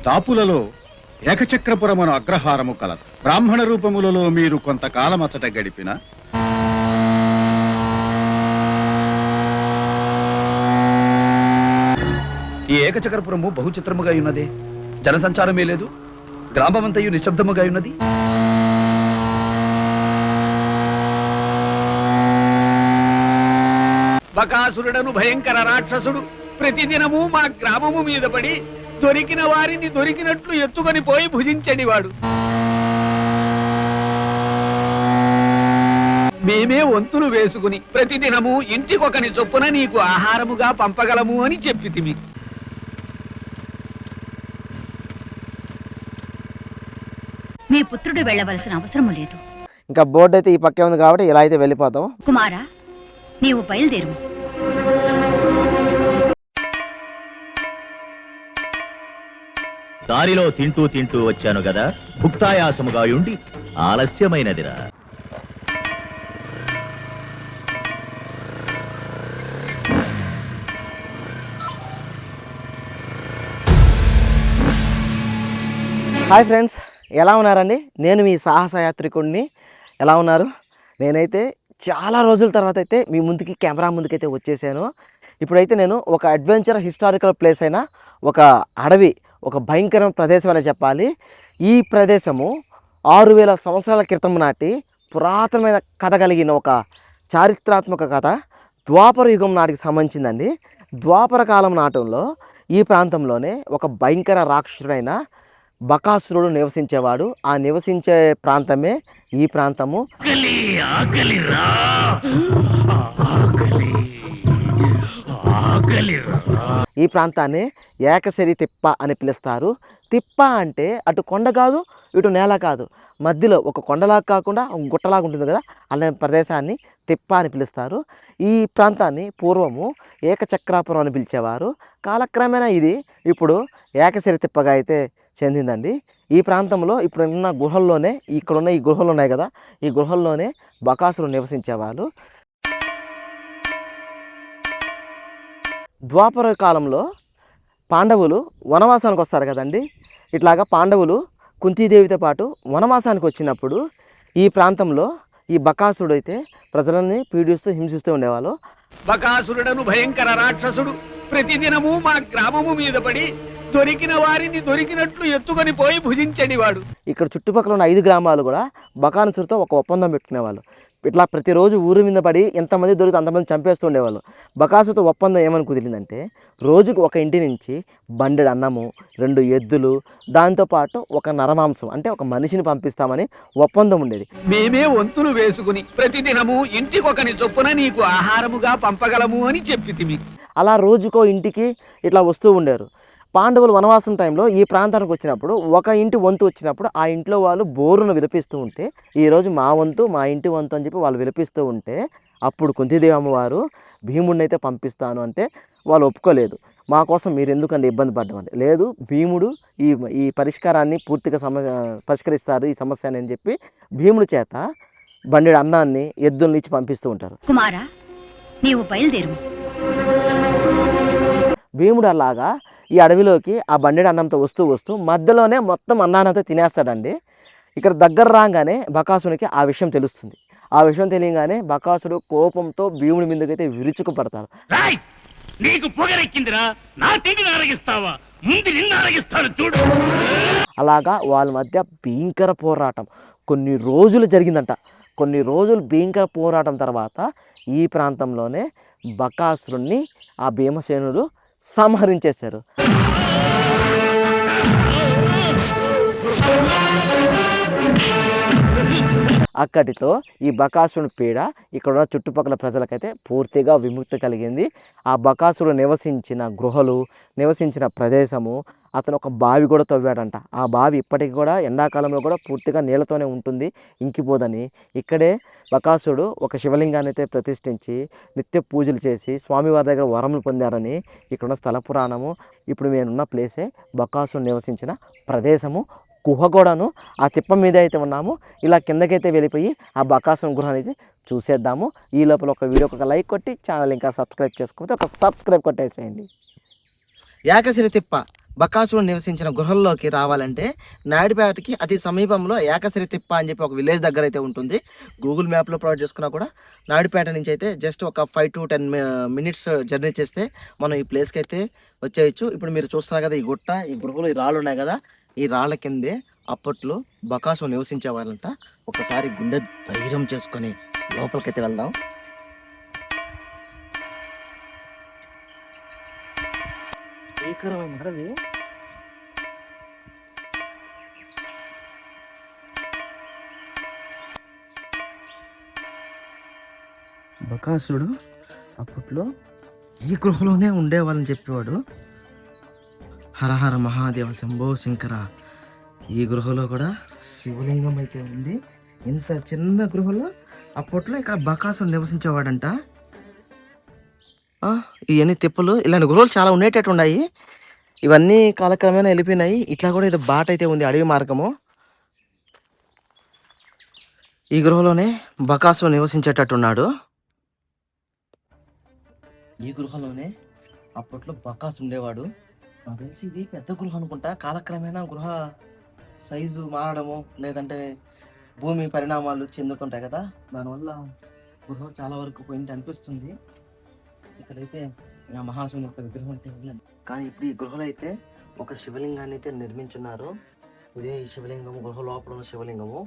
దాపులలో ఏకచక్రపురమును అగ్రహారము కలదు. బ్రాహ్మణ రూపములలో మీరు కొంతకాలమచట గడిపిన ఈ ఏకచక్రపురము బహుచిత్రముగా ఉన్నది. జనసంచారమే లేదు, గ్రామమంతయు నిశ్శబ్దముగా ఉన్నది. బకాసురుడను భయంకర రాక్షసుడు ప్రతిదినము మా గ్రామము మీద పడి దొరికిన వారిని దొరికినట్లు ఎత్తుకొని పోయి భుజించనివాడు. మేమే వంతులు వేసుకుని ప్రతిదినము ఇంటికొకని చొప్పున నీకు ఆహారముగా పంపగలము అని చెప్పితిమి. మీ పుత్రుడు వెళ్ళవలసిన అవసరము లేదు. ఇంకా బోర్డు అయితే ఈ పక్కే ఉంది కాబట్టి ఇలా అయితే వెళ్ళిపోతాం. కుమారా, నీవు బయలుదేరు. దారిలో తింటూ తింటూ వచ్చాను గదా, భుక్తాయాసముగా ఉండి ఆలస్యమైనదిరా. హాయ్ ఫ్రెండ్స్, ఎలా ఉన్నారండి? నేను మీ సాహసయాత్రికుడిని. ఎలా ఉన్నారు? నేనైతే చాలా రోజుల తర్వాత అయితే మీ ముందుకి కెమెరా ముందుకైతే వచ్చేసాను. ఇప్పుడైతే నేను ఒక అడ్వెంచర్ హిస్టారికల్ ప్లేస్ అయిన ఒక అడవి, ఒక భయంకర ప్రదేశం అని చెప్పాలి. ఈ ప్రదేశము 6000 సంవత్సరాల క్రితం నాటి పురాతనమైన కథ కలిగిన ఒక చారిత్రాత్మక కథ. ద్వాపర యుగం నాటికి సంబంధించిందండి. ద్వాపర కాలం నాటంలో ఈ ప్రాంతంలోనే ఒక భయంకర రాక్షసుడైన బకాసురుడు నివసించేవాడు. ఆ నివసించే ప్రాంతమే ఈ ప్రాంతము. ఈ ప్రాంతాన్ని ఏకశరి తిప్ప అని పిలుస్తారు. తిప్ప అంటే అటు కొండ కాదు, ఇటు నేల కాదు, మధ్యలో ఒక కొండలాగా కాకుండా ఒక గుట్టలాగా ఉంటుంది కదా, అలాంటి ప్రదేశాన్ని తిప్ప అని పిలుస్తారు. ఈ ప్రాంతాన్ని పూర్వము ఏకచక్రాపురం అని పిలిచేవారు. కాలక్రమేణా ఇది ఇప్పుడు ఏకశరి తిప్పగా అయితే చెందిందండి. ఈ ప్రాంతంలో ఇప్పుడు ఉన్న గుహల్లోనే, ఇక్కడున్న ఈ గుహలు ఉన్నాయి కదా, ఈ గుహల్లోనే బకాసురుడు నివసించేవాళ్ళు. ద్వాపర కాలంలో పాండవులు వనవాసానికి వస్తారు కదండి. ఇట్లాగా పాండవులు కుంతీదేవితో పాటు వనవాసానికి వచ్చినప్పుడు ఈ ప్రాంతంలో ఈ బకాసురుడు అయితే ప్రజలని పీడిస్తూ హింసిస్తూ ఉండేవాళ్ళు. బకాసురుడను భయంకర రాక్షసుడు ప్రతిదినము మా గ్రామము మీద పడి దొరికిన వారిని దొరికినట్లు ఎత్తుకొని పోయి భుజించనివాడు. ఇక్కడ చుట్టుపక్కల ఉన్న 5 గ్రామాలు కూడా బకాసురుడితో ఒక ఒప్పందం పెట్టుకునేవాళ్ళు. ఇట్లా ప్రతిరోజు ఊరి మీద పడి ఎంతమంది దొరికితే అంతమంది చంపేస్తూ ఉండేవాళ్ళు. బకాసుతో ఒప్పందం ఏమని కుదిరిందంటే, రోజుకు ఒక ఇంటి నుంచి బండెడు అన్నము, 2 ఎద్దులు, దాంతోపాటు ఒక నరమాంసం అంటే ఒక మనిషిని పంపిస్తామని ఒప్పందం ఉండేది. మేమే వంతులు వేసుకుని ప్రతిదినము ఇంటికొకని చొప్పున నీకు ఆహారముగా పంపగలము అని చెప్పితిమి. అలా రోజుకో ఇంటికి ఇట్లా వస్తూ ఉండేరు. పాండవులు వనవాసం టైంలో ఈ ప్రాంతానికి వచ్చినప్పుడు ఒక ఇంటి వంతు వచ్చినప్పుడు ఆ ఇంట్లో వాళ్ళు బోరును విలపిస్తూ ఉంటే, ఈరోజు మా వంతు, మా ఇంటి వంతు అని చెప్పి వాళ్ళు విలపిస్తూ ఉంటే, అప్పుడు కుంతీదేవి అమ్మవారు భీముడిని అయితే పంపిస్తాను అంటే వాళ్ళు ఒప్పుకోలేదు. మా కోసం మీరు ఎందుకంటే ఇబ్బంది పడ్డమంటే, లేదు భీముడు ఈ పరిష్కారాన్ని పూర్తిగా పరిష్కరిస్తారు ఈ సమస్యని అని చెప్పి భీముడి చేత బండెడు అన్నాన్ని ఎద్దుల్ని ఇచ్చి పంపిస్తూ ఉంటారు. కుమారా, నీవు బయలుదేరు. భీముడు అలాగా ఈ అడవిలోకి ఆ బండెడు అన్నంతో వస్తూ మధ్యలోనే మొత్తం అన్నానంతా తినేస్తాడండి. ఇక్కడ దగ్గర రాగానే బకాసునికి ఆ విషయం తెలుస్తుంది. ఆ విషయం తెలియగానే బకాసుడు కోపంతో భీముడి మీదకైతే విరుచుకు పడతారు. నీకు పొగరెక్కిందిరా, నా తిండిని అరగిస్తావా? ముందు నిన్ను అరగిస్తాను చూడు. అలాగా వాళ్ళ మధ్య భయంకర పోరాటం కొన్ని రోజులు జరిగిందంట. కొన్ని రోజులు భయంకర పోరాటం తర్వాత ఈ ప్రాంతంలోనే బకాసురుణ్ణి ఆ భీమసేనుడు సంహరించేశారు. అక్కడితో ఈ బకాసురుని పీడ ఇక్కడ ఉన్న చుట్టుపక్కల ప్రజలకైతే పూర్తిగా విముక్తి కలిగింది. ఆ బకాసురుడు నివసించిన గృహలు, నివసించిన ప్రదేశము, అతను ఒక బావి కూడా తవ్వాడంట. ఆ బావి ఇప్పటికి కూడా ఎండాకాలంలో కూడా పూర్తిగా నీళ్ళతోనే ఉంటుంది, ఇంకిపోదని. ఇక్కడే బకాసురుడు ఒక శివలింగాన్ని అయితే ప్రతిష్ఠించి నిత్య పూజలు చేసి స్వామివారి దగ్గర వరములు పొందారని ఇక్కడున్న స్థల పురాణము. ఇప్పుడు మేమున్న ప్లేసే బకాసురుడు నివసించిన ప్రదేశము. గుహ కూడాను ఆ తిప్ప మీద అయితే ఉన్నాము. ఇలా కిందకైతే వెళ్ళిపోయి ఆ బకాసురుని గృహాన్ని అయితే చూసేద్దాము. ఈ లోపల ఒక వీడియోకి ఒక లైక్ కొట్టి ఛానల్ ఇంకా సబ్స్క్రైబ్ చేసుకోకపోతే ఒక సబ్స్క్రైబ్ కొట్టేసేయండి. ఏకశిల తిప్ప బకాసురుడు నివసించిన గృహల్లోకి రావాలంటే నాయుడుపేటకి అతి సమీపంలో ఏకశ్రీ తిప్ప అని చెప్పి ఒక విలేజ్ దగ్గర అయితే ఉంటుంది. గూగుల్ మ్యాప్లో ప్రొవైడ్ చేసుకున్నా కూడా నాయుడుపేట నుంచి అయితే జస్ట్ ఒక 5 to 10 minutes జర్నీ చేస్తే మనం ఈ ప్లేస్కి అయితే వచ్చేయచ్చు. ఇప్పుడు మీరు చూస్తున్నారు కదా, ఈ గుట్ట, ఈ గృహలు, ఈ రాళ్ళు ఉన్నాయి కదా, ఈ రాళ్ళ కిందే అప్పట్లో బకాసురుడు నివసించేవాళ్ళంట. ఒకసారి గుండె ధైర్యం చేసుకొని లోపలికైతే వెళ్దాం. భీకరమైన అడవి. బకాసురుడు అప్పట్లో ఈ గృహలోనే ఉండేవాళ్ళని చెప్పేవాడు. హరహర మహాదేవ శంభో శంకర. ఈ గృహలో కూడా శివలింగం అయితే ఉంది. ఇంత చిన్న గృహలో అప్పట్లో ఇక్కడ బకాసురుడు నివసించేవాడంట. ఇవన్నీ తిప్పలు, ఇలాంటి గృహాలు చాలా ఉండేటట్టు ఉన్నాయి. ఇవన్నీ కాలక్రమేణా వెళ్ళిపోయినాయి. ఇట్లా కూడా ఇది బాట అయితే ఉంది, అడవి మార్గము. ఈ గృహలోనే బకాసురుడు నివసించేటట్టున్నాడు. ఈ గృహలోనే అప్పట్లో బకాసురుడు ఉండేవాడు. నాకు తెలిసి ఇది పెద్ద గృహ అనుకుంటా. కాలక్రమేణా గృహ సైజు మారడము, లేదంటే భూమి పరిణామాలు చెందుతుంటాయి కదా, దానివల్ల గృహ చాలా వరకు పోయింది అనిపిస్తుంది. ఇక్కడైతే మహాశివుని యొక్క విగ్రహం అయితే ఉందండి. కానీ ఇప్పుడు ఈ గృహలో అయితే ఒక శివలింగాన్ని అయితే నిర్మించున్నారు. ఇదే ఈ శివలింగము, గృహ లోపల ఉన్న శివలింగము.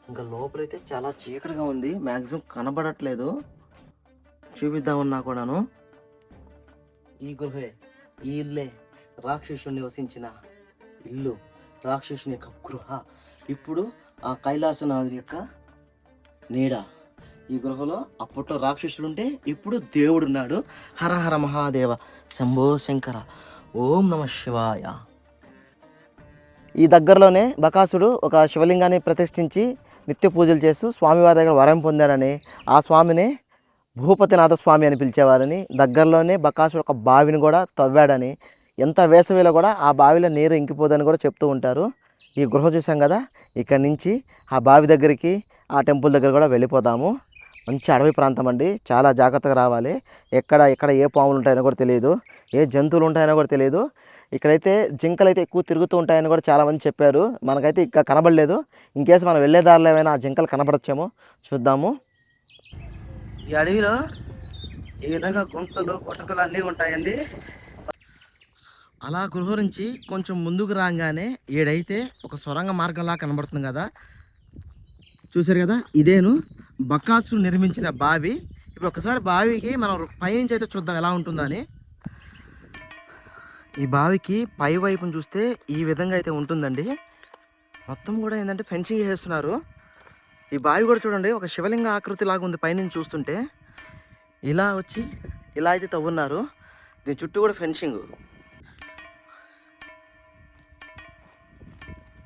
ఇంకా లోపలైతే చాలా చీకటిగా ఉంది, మ్యాక్సిమం కనబడట్లేదు. చూపిద్దామన్నా కూడాను. ఈ గృహే, ఈ ఇల్లే రాక్షసుని నివసించిన ఇల్లు, రాక్షసుని యొక్క గృహ. ఇప్పుడు ఆ కైలాసనాథుని యొక్క నీడ. ఈ గృహలో అప్పట్లో రాక్షసుడు ఉంటే ఇప్పుడు దేవుడు ఉన్నాడు. హరహర మహాదేవ శంభో శంకర, ఓం నమ శివాయ. ఈ దగ్గరలోనే బకాసుడు ఒక శివలింగాన్ని ప్రతిష్ఠించి నిత్య పూజలు చేస్తూ స్వామివారి దగ్గర వరం పొందాడని, ఆ స్వామిని భూపతినాథ స్వామి అని పిలిచేవారని, దగ్గరలోనే బకాసుడు ఒక బావిని కూడా తవ్వాడని, ఎంత వేసవిలో కూడా ఆ బావిలో నీరు ఇంకిపోదని కూడా చెప్తూ ఉంటారు. ఈ గృహ చూసాం కదా, ఇక్కడి నుంచి ఆ బావి దగ్గరికి, ఆ టెంపుల్ దగ్గర కూడా వెళ్ళిపోతాము. మంచి అడవి ప్రాంతం అండి, చాలా జాగ్రత్తగా రావాలి. ఎక్కడ ఏ పాములు ఉంటాయని కూడా తెలియదు, ఏ జంతువులు ఉంటాయని కూడా తెలియదు. ఇక్కడైతే జింకలు అయితే ఎక్కువ తిరుగుతూ ఉంటాయని కూడా చాలామంది చెప్పారు. మనకైతే ఇక్కడ కనబడలేదు. ఇంకేసి మనం వెళ్ళే దారిలో ఏమైనా ఆ జింకలు కనబడచ్చేమో, చూద్దాము. ఈ అడవిలో ఈ విధంగా గుంతలు, కొట్టకలు అన్నీ ఉంటాయండి. అలా గృహ నుంచి కొంచెం ముందుకు రాగానే ఈడైతే ఒక సొరంగ మార్గంలా కనబడుతుంది కదా, చూసారు కదా, ఇదేను బకాసురుడు నిర్మించిన బావి. ఇప్పుడు ఒకసారి బావికి మనం పైనుంచి అయితే చూద్దాం ఎలా ఉంటుందో అని. ఈ బావికి పై వైపును చూస్తే ఈ విధంగా అయితే ఉంటుందండి. మొత్తం కూడా ఏంటంటే ఫెన్సింగ్ చేస్తున్నారు. ఈ బావి కూడా చూడండి, ఒక శివలింగ ఆకృతి లాగా ఉంది పైనుంచి చూస్తుంటే. ఇలా వచ్చి ఇలా అయితే తవ్వున్నారు. దీని చుట్టూ కూడా ఫెన్సింగ్.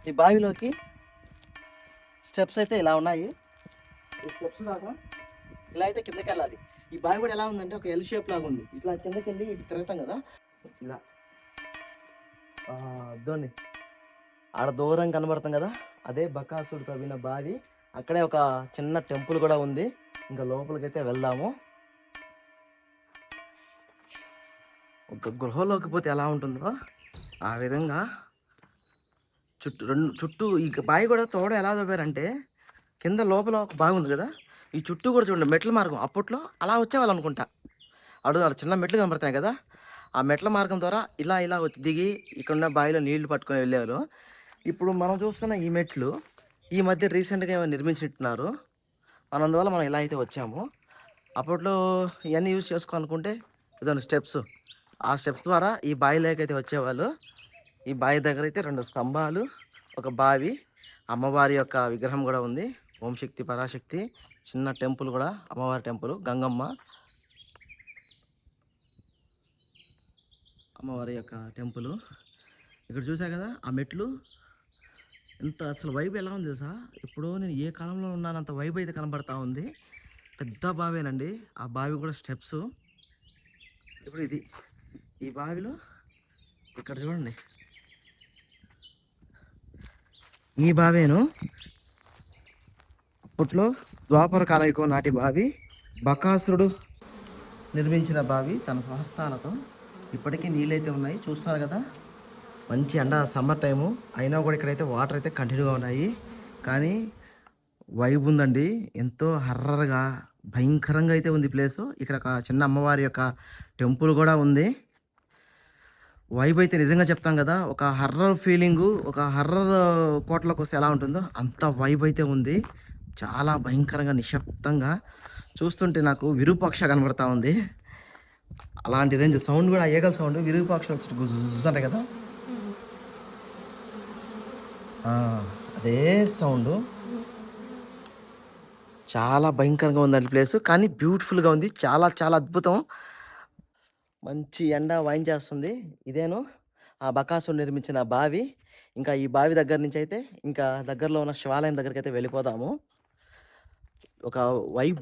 ఈ బావిలోకి స్టెప్స్ అయితే ఇలా ఉన్నాయి. ఈ స్టెప్స్ దాకా ఇలా అయితే కిందకి వెళ్ళాలి. ఈ బావి కూడా ఎలా ఉందంటే ఒక ఎల్ షేప్ లాగా ఉంది. ఇట్లా కిందకి వెళ్ళి ఇటు తిరుగుతాం కదా, ఇలా అద్దోండి ఆడ దూరం కనబడతాం కదా, అదే బకాసురుడు తవ్విన బావి. అక్కడే ఒక చిన్న టెంపుల్ కూడా ఉంది. ఇంకా లోపలికైతే వెళ్దాము. ఒక గృహలోకి పోతే ఎలా ఉంటుందో ఆ విధంగా చుట్టూ ఈ బావి కూడా తోడ ఎలా తవ్వారంటే, కింద లోపల ఒక బావి ఉంది కదా, ఈ చుట్టూ కూడా చూడండి మెట్ల మార్గం. అప్పట్లో అలా వచ్చేవాళ్ళు అనుకుంటా. అక్కడ చిన్న మెట్లు కనబడతాయి కదా, ఆ మెట్ల మార్గం ద్వారా ఇలా వచ్చి దిగి ఇక్కడున్న బావిలో నీళ్లు పట్టుకొని వెళ్ళేవారు. ఇప్పుడు మనం చూస్తున్న ఈ మెట్లు ఈ మధ్య రీసెంట్గా ఏమైనా నిర్మించుంటున్నారు. అందువల్ల మనం ఇలా అయితే వచ్చాము. అప్పట్లో ఇవన్నీ యూజ్ చేసుకోవాలనుకుంటే ఇదొక స్టెప్స్, ఆ స్టెప్స్ ద్వారా ఈ బావిలోకి అయితే వచ్చేవాళ్ళు. ఈ బావి దగ్గర అయితే 2 స్తంభాలు, ఒక బావి, అమ్మవారి యొక్క విగ్రహం కూడా ఉంది. ఓం శక్తి పరాశక్తి. చిన్న టెంపుల్ కూడా, అమ్మవారి టెంపుల్, గంగమ్మ అమ్మవారి యొక్క టెంపుల్. ఇక్కడ చూసా కదా ఆ మెట్లు, ఎంత అసలు వైబ్ ఎలా ఉంది తెలుసా. ఇప్పుడు నేను ఏ కాలంలో ఉన్నానంత వైబ్ అయితే కనబడతా ఉంది. పెద్ద బావేనండి, ఆ బావి కూడా స్టెప్స్. ఇప్పుడు ఇది ఈ బావిలో ఇక్కడ చూడండి, ఈ బావేను అప్పట్లో ద్వాపర కాలయుగం నాటి బావి. బకాసురుడు నిర్మించిన బావి తన స్వహస్తాలతో. ఇప్పటికీ నీళ్ళైతే ఉన్నాయి, చూస్తున్నారు కదా. మంచి ఎండ సమ్మర్ టైము అయినా కూడా ఇక్కడైతే వాటర్ అయితే కంటిన్యూగా ఉన్నాయి. కానీ వైబ్ ఉందండి, ఎంతో హర్రర్గా భయంకరంగా అయితే ఉంది ప్లేసు. ఇక్కడ ఒక చిన్న అమ్మవారి యొక్క టెంపుల్ కూడా ఉంది. వైబ్ అయితే నిజంగా చెప్తాం కదా, ఒక హర్రర్ ఫీలింగు, ఒక హర్రర్ కోటలోకి వస్తే ఎలా ఉంటుందో అంత వైబ్ అయితే ఉంది. చాలా భయంకరంగా నిశ్శబ్దంగా చూస్తుంటే నాకు విరూపాక్ష కనబడతా ఉంది. అలాంటి రేంజ్ సౌండ్ కూడా ఏగల సౌండ్ విరూపాక్ష వచ్చి గుజ్జుంటాయి కదా, అదే సౌండ్. చాలా భయంకరంగా ఉందండి ప్లేస్, కానీ బ్యూటిఫుల్గా ఉంది. చాలా చాలా అద్భుతం. మంచి ఎండ వాయించేస్తుంది. ఇదేను ఆ బకాసురుడు నిర్మించిన బావి. ఇంకా ఈ బావి దగ్గర నుంచి అయితే ఇంకా దగ్గరలో ఉన్న శివాలయం దగ్గరికి అయితే వెళ్ళిపోదాము. ఒక వైబ్,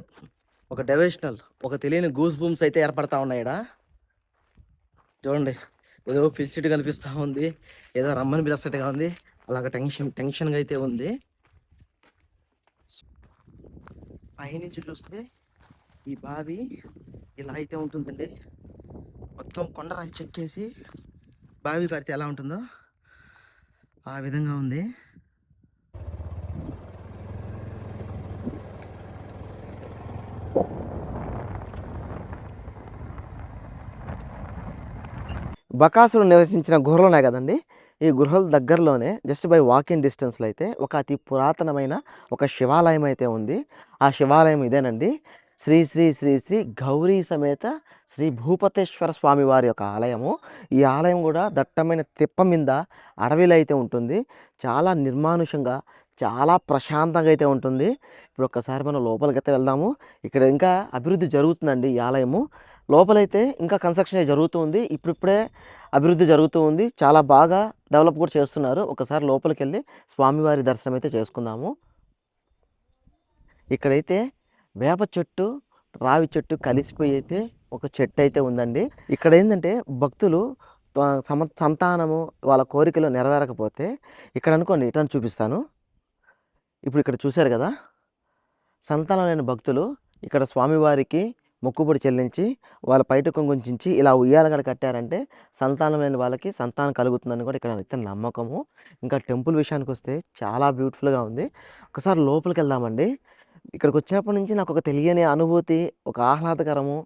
ఒక డెవోషనల్, ఒక తెలియని గూస్ బూమ్స్ అయితే ఏర్పడతా ఉన్నాయి ఈడ. చూడండి, ఏదో పిలిచిట్టు కనిపిస్తూ ఉంది, ఏదో రమ్మని పిలుస్తుట్టుగా ఉంది. అలాగ టెన్షన్గా అయితే ఉంది. పైనుంచి చూస్తే ఈ బావి ఇలా అయితే ఉంటుందండి. మొత్తం కొండరాయి చెక్కేసి బావి కడితే ఎలా ఉంటుందో ఆ విధంగా ఉంది. బకాసురుడు నివసించిన గుహలు ఉన్నాయి కదండి, ఈ గుహల దగ్గరలోనే జస్ట్ బై వాకింగ్ డిస్టెన్స్లో అయితే ఒక అతి పురాతనమైన ఒక శివాలయం అయితే ఉంది. ఆ శివాలయం ఇదేనండి, శ్రీ శ్రీ శ్రీ శ్రీ గౌరీ సమేత శ్రీ భూపతేశ్వర స్వామి వారి యొక్క ఆలయము. ఈ ఆలయం కూడా దట్టమైన తిప్ప మీద అడవిలో అయితే ఉంటుంది. చాలా నిర్మానుషంగా, చాలా ప్రశాంతంగా అయితే ఉంటుంది. ఇప్పుడు ఒక్కసారి మనం లోపలికైతే వెళ్దాము. ఇక్కడ ఇంకా అభివృద్ధి జరుగుతుందండి ఈ ఆలయము. లోపలైతే ఇంకా కన్స్ట్రక్షన్ జరుగుతుంది, ఇప్పుడిప్పుడే అభివృద్ధి జరుగుతూ ఉంది. చాలా బాగా డెవలప్ కూడా చేస్తున్నారు. ఒకసారి లోపలికి వెళ్ళి స్వామివారి దర్శనం అయితే చేసుకుందాము. ఇక్కడైతే వేప చెట్టు, రావి చెట్టు కలిసిపోయి అయితే ఒక చెట్టు అయితే ఉందండి. ఇక్కడ ఏంటంటే భక్తులు సంతానము వాళ్ళ కోరికలు నెరవేరకపోతే ఇక్కడ అనుకోండి, ఇట్లా చూపిస్తాను. ఇప్పుడు ఇక్కడ చూశారు కదా, సంతానం లేని భక్తులు ఇక్కడ స్వామివారికి మొక్కుబడి చెల్లించి వాళ్ళ పైట కొంగుంచి ఇలా ఉయ్యాల గడ కట్టారంటే సంతానం లేని వాళ్ళకి సంతానం కలుగుతుందని కూడా ఇక్కడ అయితే నమ్మకము. ఇంకా టెంపుల్ విషయానికి వస్తే చాలా బ్యూటిఫుల్గా ఉంది. ఒకసారి లోపలికి వెళ్దామండి. ఇక్కడికి వచ్చేప్పటి నుంచి నాకు ఒక తెలియని అనుభూతి, ఒక ఆహ్లాదకరము,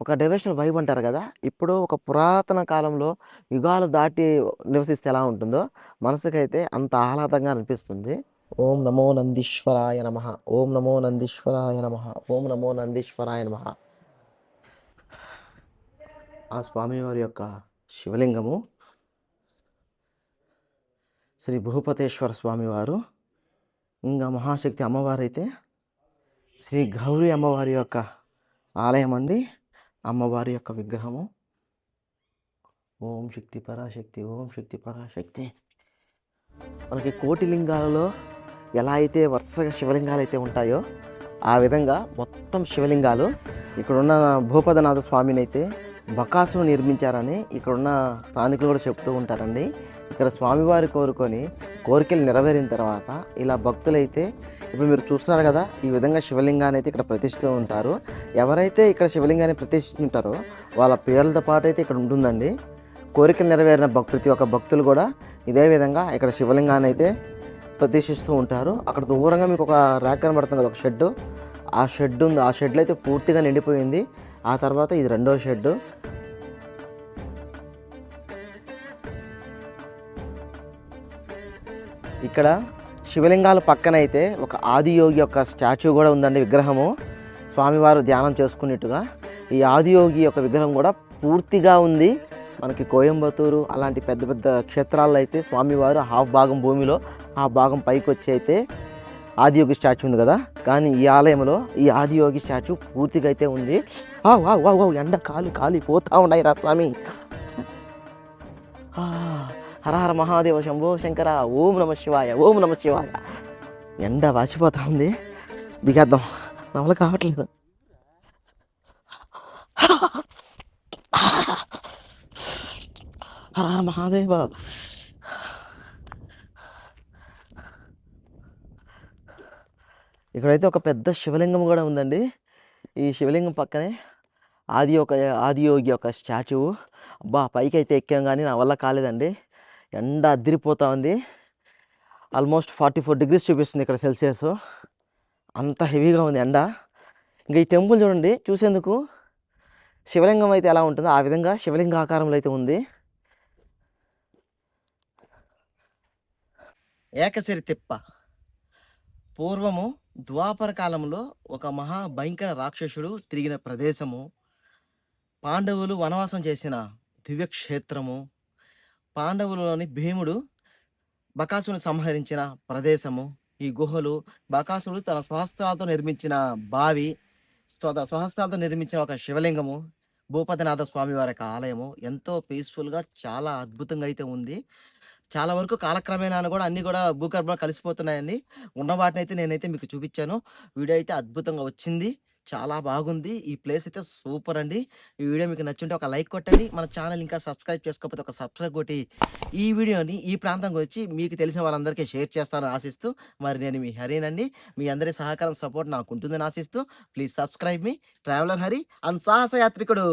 ఒక డెవోషనల్ వైబ్ అంటారు కదా, ఇప్పుడు ఒక పురాతన కాలంలో యుగాలు దాటి నివసిస్తే ఎలా ఉంటుందో మనసుకైతే అంత ఆహ్లాదంగా అనిపిస్తుంది. ఓం నమో నందీశ్వరాయ నమః, ఓం నమో నందీశ్వరాయ నమః, ఓం నమో నందీశ్వరాయ నమః. ఆ స్వామివారి యొక్క శివలింగము శ్రీ భూపతేశ్వర స్వామివారు. ఇంకా మహాశక్తి అమ్మవారు అయితే శ్రీ గౌరీ అమ్మవారి యొక్క ఆలయం అండి. అమ్మవారి యొక్క విగ్రహము. ఓం శక్తి పరాశక్తి, ఓం శక్తి పరాశక్తి. మనకి కోటి లింగాలలో ఎలా అయితే వరుసగా శివలింగాలు అయితే ఉంటాయో ఆ విధంగా మొత్తం శివలింగాలు. ఇక్కడున్న భూపదనాథ స్వామిని అయితే బకాసును నిర్మించారని ఇక్కడున్న స్థానికులు కూడా చెప్తూ ఉంటారండి. ఇక్కడ స్వామివారి కోరికలు నెరవేరిన తర్వాత ఇలా భక్తులైతే ఇప్పుడు మీరు చూస్తున్నారు కదా, ఈ విధంగా శివలింగాన్ని అయితే ఇక్కడ ప్రతిష్ఠిస్తూ ఉంటారు. ఎవరైతే ఇక్కడ శివలింగాన్ని ప్రతిష్ఠిస్తుంటారో వాళ్ళ పేర్లతో పాటు అయితే ఇక్కడ ఉంటుందండి. కోరికలు నెరవేరిన ప్రతి ఒక్క భక్తులు కూడా ఇదే విధంగా ఇక్కడ శివలింగాన్ని అయితే ప్రతిష్ఠిస్తూ ఉంటారు. అక్కడ దూరంగా మీకు ఒక ర్యాక్ కనబడుతుంది కదా, ఒక షెడ్. ఆ షెడ్ ఉంది, ఆ షెడ్లో అయితే పూర్తిగా నిండిపోయింది. ఆ తర్వాత ఇది రెండో షెడ్. ఇక్కడ శివలింగాల పక్కన అయితే ఒక ఆదియోగి యొక్క స్టాచ్యూ కూడా ఉందండి, విగ్రహము. స్వామివారు ధ్యానం చేసుకున్నట్టుగా ఈ ఆదియోగి యొక్క విగ్రహం కూడా పూర్తిగా ఉంది. మనకి కోయంబత్తూరు అలాంటి పెద్ద పెద్ద క్షేత్రాల్లో అయితే స్వామివారు హాఫ్ భాగం భూమిలో, హాఫ్ భాగం పైకి వచ్చి అయితే ఆదియోగి స్టాచ్యూ ఉంది కదా, కానీ ఈ ఆలయంలో ఈ ఆదియోగి స్టాచ్యూ పూర్తిగా అయితే ఉంది. ఎండ కాలిపోతా ఉన్నాయి రా స్వామి. హర హర మహాదేవ శంభో శంకర, ఓం నమ శివాయ, ఓం నమ శివాయ. ఎండ వాచిపోతా ఉంది, దిగేద్దాం, నవల కావట్లేదు. హర హర మహాదేవ. ఇక్కడైతే ఒక పెద్ద శివలింగం కూడా ఉందండి. ఈ శివలింగం పక్కనే ఆదియోగి యొక్క స్టాచ్యూ. అబ్బా, పైకి అయితే ఎక్కాం కానీ నా వల్ల కాలేదండి. ఎండ అదిరిపోతూ ఉంది. ఆల్మోస్ట్ 44 degrees చూపిస్తుంది ఇక్కడ సెల్సియస్. అంత హెవీగా ఉంది ఎండ. ఇంకా ఈ టెంపుల్ చూడండి, చూసేందుకు శివలింగం అయితే ఎలా ఉంటుందో ఆ విధంగా శివలింగ ఆకారంలో అయితే ఉంది. ఏకసిరి తిప్ప పూర్వము ద్వాపర కాలంలో ఒక మహాభయంకర రాక్షసుడు తిరిగిన ప్రదేశము, పాండవులు వనవాసం చేసిన దివ్యక్షేత్రము, పాండవులలోని భీముడు బకాసుని సంహరించిన ప్రదేశము, ఈ గుహలు, బకాసుడు తన స్వహస్తాలతో నిర్మించిన బావి, స్వహస్తాలతో నిర్మించిన ఒక శివలింగము, భూపతినాథ స్వామి వారి యొక్క ఆలయము ఎంతో పీస్ఫుల్గా చాలా అద్భుతంగా అయితే ఉంది. చాలా వరకు కాలక్రమేణా కూడా అన్నీ కూడా భూగర్భంలో కలిసిపోతున్నాయండి. ఉన్న వాటిని అయితే నేనైతే మీకు చూపించాను. వీడియో అయితే అద్భుతంగా వచ్చింది, చాలా బాగుంది. ఈ ప్లేస్ అయితే సూపర్ అండి. ఈ వీడియో మీకు నచ్చుంటే ఒక లైక్ కొట్టండి. మన ఛానల్ ఇంకా సబ్స్క్రైబ్ చేసుకోకపోతే ఒక సబ్స్క్రైబ్ కొట్టి ఈ వీడియోని ఈ ప్రాంతం గురించి మీకు తెలిసిన వాళ్ళందరికీ షేర్ చేస్తానని ఆశిస్తూ, మరి నేను మీ హరినండి. మీ అందరి సహకారం సపోర్ట్ నాకు ఉంటుందని ఆశిస్తూ, ప్లీజ్ సబ్స్క్రైబ్ మీ ట్రావెలర్ హరి అండ్ సాహసయాత్రికుడు.